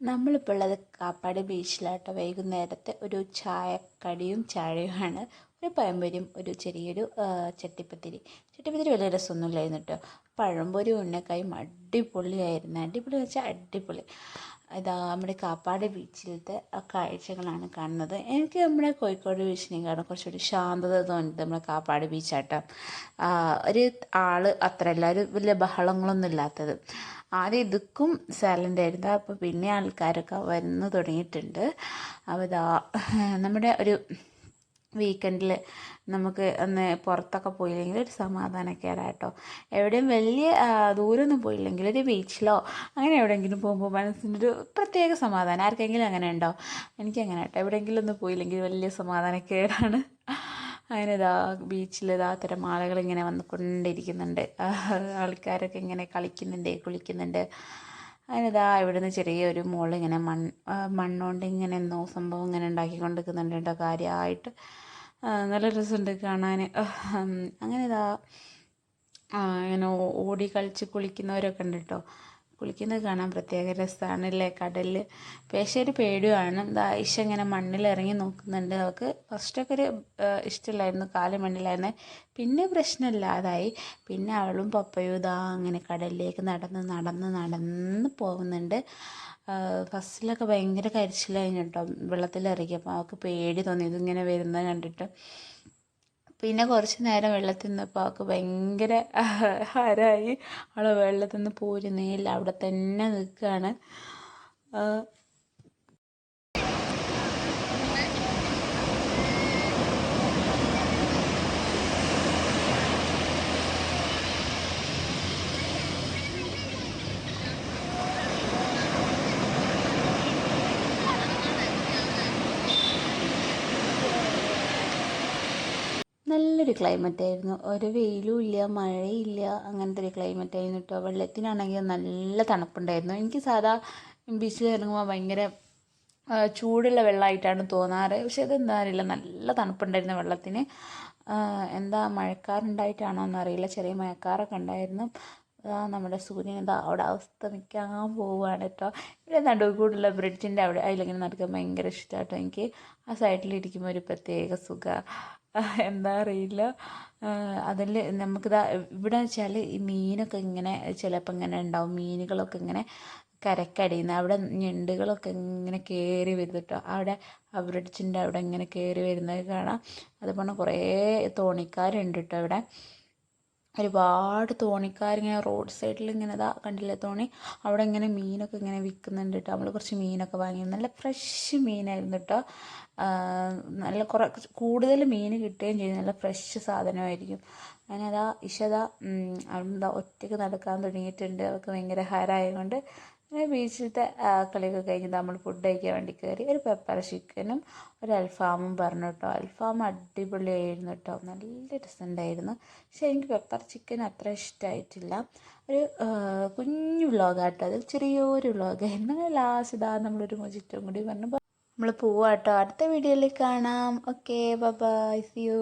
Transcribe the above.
നമ്മളിപ്പോൾ ഉള്ളത് കാപ്പാട് ബീച്ചിലാട്ടോ. വൈകുന്നേരത്തെ ഒരു ചായക്കടിയും ചായയുമാണ്. ഒരു പഴംപൊരിയും ഒരു ചെറിയൊരു ചട്ടിപ്പത്തിരി. ചട്ടിപ്പത്തിരി വലിയ രസമൊന്നുമില്ലായിരുന്നു കേട്ടോ. പഴംപൊരി ഉന്നക്കായും അടിപൊളിയായിരുന്നു. അടിപൊളി വെച്ചാൽ അടിപൊളി. ഇതാ നമ്മുടെ കാപ്പാട് ബീച്ചിലത്തെ കാഴ്ചകളാണ് കാണുന്നത്. എനിക്ക് നമ്മുടെ കോഴിക്കോട് ബീച്ചിനെക്കാളും കുറച്ചുകൂടി ശാന്തത തോന്നിയത് നമ്മുടെ കാപ്പാട് ബീച്ചാട്ടോ. ഒരു അത്രയല്ല, ഒരു വലിയ ബഹളങ്ങളൊന്നും ഇല്ലാത്തത്. ആദ്യം ഇതുക്കും സൈലൻ്റ് ആയിരുന്നു. അപ്പോൾ പിന്നെ ആൾക്കാരൊക്കെ വന്ന് തുടങ്ങിയിട്ടുണ്ട്. അപ്പോൾ ഇതാ നമ്മുടെ ഒരു വീക്കെൻഡിൽ നമുക്ക് ഒന്ന് പുറത്തൊക്കെ പോയില്ലെങ്കിൽ ഒരു സമാധാനക്കേടാട്ടോ. എവിടെയും വലിയ ദൂരമൊന്നും പോയില്ലെങ്കിൽ ഒരു ബീച്ചിലോ അങ്ങനെ എവിടെയെങ്കിലും പോകുമ്പോൾ മനസ്സിനൊരു പ്രത്യേക സമാധാനം. ആർക്കെങ്കിലും അങ്ങനെ ഉണ്ടോ? എനിക്കങ്ങനെ കേട്ടോ. എവിടെയെങ്കിലും ഒന്നും പോയില്ലെങ്കിൽ വലിയ സമാധാനക്കേടാണ്. അങ്ങനെ ഇതാ ബീച്ചിൽ ഇതാ തിരമാലകൾ ഇങ്ങനെ വന്നുകൊണ്ടിരിക്കുന്നുണ്ട്. ആൾക്കാരൊക്കെ ഇങ്ങനെ കളിക്കുന്നുണ്ട്, കുളിക്കുന്നുണ്ട്. അങ്ങനെ ഇതാ ഇവിടുന്ന് ചെറിയൊരു മോൾ ഇങ്ങനെ മണ്ണുകൊണ്ട് ഇങ്ങനെ എന്തോ സംഭവം ഇങ്ങനെ ഉണ്ടാക്കിക്കൊണ്ട് നിൽക്കുന്നുണ്ട് കേട്ടോ. കാര്യമായിട്ട് നല്ല രസമുണ്ട് കാണാൻ. അങ്ങനെ ഇതാ ഇങ്ങനെ ഓടി കളിച്ച് കുളിക്കുന്നവരൊക്കെ ഉണ്ട് കേട്ടോ. കുളിക്കുന്നത് കാണാൻ പ്രത്യേക രസമാണല്ലേ കടലിൽ. പക്ഷേ ഒരു പേടിയാണ്. എന്താ ആയിഷ ഇങ്ങനെ മണ്ണിലിറങ്ങി നോക്കുന്നുണ്ട്. അവൾക്ക് ഫസ്റ്റൊക്കെ ഒരു ഇഷ്ടമില്ലായിരുന്നു, കാല് മണ്ണിലായിരുന്നു. പിന്നെ പ്രശ്നമില്ലാതായി. പിന്നെ അവളും പപ്പയും ഇതാ അങ്ങനെ കടലിലേക്ക് നടന്ന് നടന്ന് നടന്ന് പോകുന്നുണ്ട്. ഫസ്റ്റിലൊക്കെ ഭയങ്കര കരിച്ചിലായിരുന്നു കേട്ടോ വെള്ളത്തിലിറങ്ങിയപ്പോൾ. അവൾക്ക് പേടി തോന്നി ഇതിങ്ങനെ വരുന്നത് കണ്ടിട്ട്. പിന്നെ കുറച്ച് നേരം വെള്ളത്തിൽ നിന്നപ്പോൾ അവൾക്ക് ഭയങ്കര ഹരമായി. അവൾ വെള്ളത്തിൽ നിന്ന് പോരുന്നേയില്ല, അവിടെ തന്നെ നിൽക്കുകയാണ്. നല്ലൊരു ക്ലൈമറ്റ് ആയിരുന്നു. ഒരു വെയിലും ഇല്ല, മഴയില്ല, അങ്ങനത്തെ ഒരു ക്ലൈമറ്റ് ആയിരുന്നു കേട്ടോ. വെള്ളത്തിനാണെങ്കിൽ നല്ല തണുപ്പുണ്ടായിരുന്നു. എനിക്ക് സാധാ ബീച്ചിൽ ഇറങ്ങുമ്പോൾ ഭയങ്കര ചൂടുള്ള വെള്ളമായിട്ടാണ് തോന്നാറ്. പക്ഷെ ഇതെന്താ അറിയില്ല, നല്ല തണുപ്പുണ്ടായിരുന്നു വെള്ളത്തിന്. എന്താ മഴക്കാറുണ്ടായിട്ടാണോ എന്നറിയില്ല, ചെറിയ മഴക്കാറൊക്കെ ഉണ്ടായിരുന്നു. നമ്മുടെ സൂര്യൻ എന്താ അവിടെ അസ്തമിക്കാൻ പോവുകയാണ് കേട്ടോ. ഇവിടെ നടുക്കൂടുള്ള ബ്രിഡ്ജിൻ്റെ അവിടെ അതിലിങ്ങനെ നടക്കാൻ ഭയങ്കര ഇഷ്ടമാണ് കേട്ടോ എനിക്ക്. ആ സൈഡിലിരിക്കുമ്പോൾ ഒരു പ്രത്യേക സുഖം, എന്താ അറിയില്ല. അതിൽ നമുക്കിതാ ഇവിടെ വെച്ചാൽ ഈ മീനൊക്കെ ഇങ്ങനെ ചിലപ്പോൾ ഇങ്ങനെ ഉണ്ടാവും. മീനുകളൊക്കെ ഇങ്ങനെ കരക്കടിയിൽ നിന്ന് അവിടെ ഞണ്ടുകളൊക്കെ ഇങ്ങനെ കയറി വരുന്നു കേട്ടോ. അവിടെ ആ ബ്രിഡ്ജിൻ്റെ അവിടെ ഇങ്ങനെ കയറി വരുന്നത് കാണാം. അതുപോലെ കുറേ തോണിക്കാരുണ്ട് കേട്ടോ ഇവിടെ. ഒരുപാട് തോണിക്കാരിങ്ങനെ റോഡ് സൈഡിൽ ഇങ്ങനെ ഇതാ കണ്ടില്ലേ തോണി. അവിടെ ഇങ്ങനെ മീനൊക്കെ ഇങ്ങനെ വിൽക്കുന്നുണ്ട് കേട്ടോ. നമ്മൾ കുറച്ച് മീനൊക്കെ വാങ്ങി. നല്ല ഫ്രഷ് മീനായിരുന്നു കേട്ടോ. നല്ല കൂടുതൽ മീൻ കിട്ടുകയും ചെയ്യും. നല്ല ഫ്രഷ് സാധനമായിരിക്കും. അങ്ങനെ അതാ ഇഷതാ അവിടെ ഒറ്റയ്ക്ക് നടക്കാൻ തുടങ്ങിയിട്ടുണ്ട്. അവൾക്ക് ഭയങ്കര ഹരമായതുകൊണ്ട് അങ്ങനെ ബീച്ചിലത്തെ കളിയൊക്കെ കഴിഞ്ഞ് നമ്മൾ ഫുഡ് കഴിക്കാൻ വേണ്ടി കയറി. ഒരു പെപ്പർ ചിക്കനും ഒരു അൽഫാമും പറഞ്ഞു കേട്ടോ. അൽഫാം അടിപൊളിയായിരുന്നു കേട്ടോ, നല്ല രസമുണ്ടായിരുന്നു. പക്ഷേ എനിക്ക് പെപ്പർ ചിക്കൻ അത്ര ഇഷ്ടമായിട്ടില്ല. ഒരു കുഞ്ഞു വ്ളോഗാട്ടോ, അത് ചെറിയൊരു വ്ളോഗായിരുന്നു. അങ്ങനെ ലാസ്റ്റ് ഇതാ നമ്മളൊരു മൊജിറ്റും കൂടി പറഞ്ഞു നമ്മൾ പോവാട്ടോ. അടുത്ത വീഡിയോയിൽ കാണാം. Okay, bye bye, see U.